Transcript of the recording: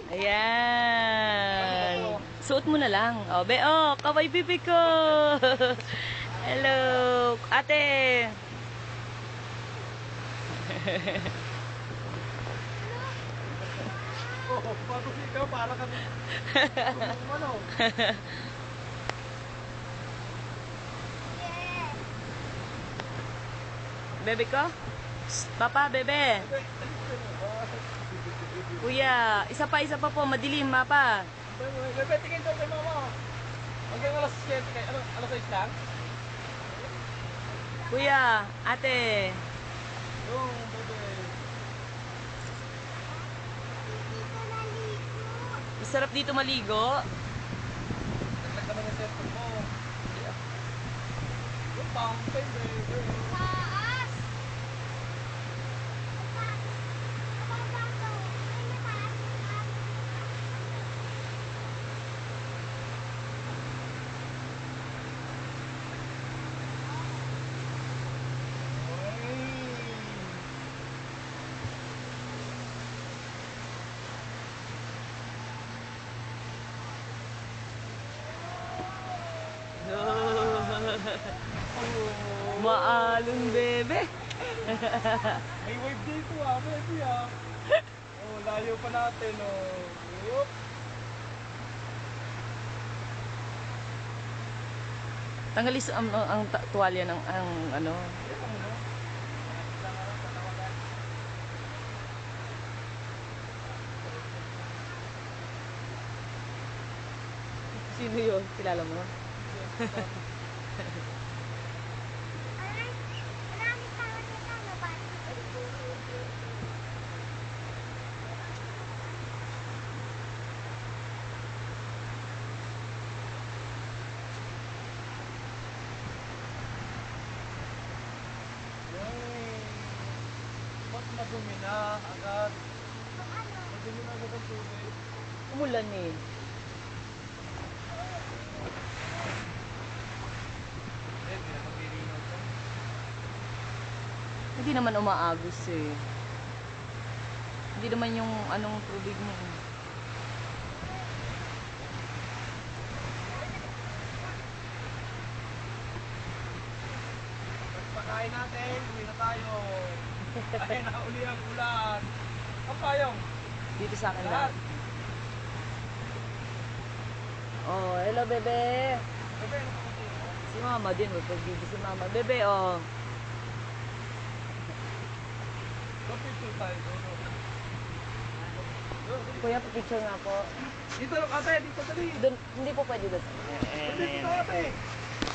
Ayan. Suot mo na lang. O, be, oh, kaway bibi ko. Hello, ate. Oo, bago ikaw, para kami. Ano? Bebe ko? Papa, bebe. Kuya, isa pa po, madilim, mapa. Bebe, tingin daw kay mama. Hanggang alas 7, alas 6 lang? Kuya, ate. Yung, bebe. Masarap dito maligo. Naglag naman yung cellphone mo. Yung fountain, bebe. Maalong bebe. May wave dito baby Oh, layo pa natin, oh. Yup. Tanggalis ang tuwalya ng ano. Sino yun? Kilala mo? Ba't madumi na agad? Madumi na agad ang tubig. Umulan eh. Hindi na maglilinaw to. Hindi naman umaagos eh. Hindi naman yung anong tubig mo. Pagpakain natin, uwi na tayo. Ay, nauli ang ulan. Ang payong. Dito sa akin Lahat. lang. Oh, hello bebe. Bebe, ano pa kasi? Si mama din, magpag-video si mama. Bebe, oh. Picture tayo. Kuya, picture nga po. Dito lang ate, dito dali. Doon, hindi po pwede doon. Dito ate.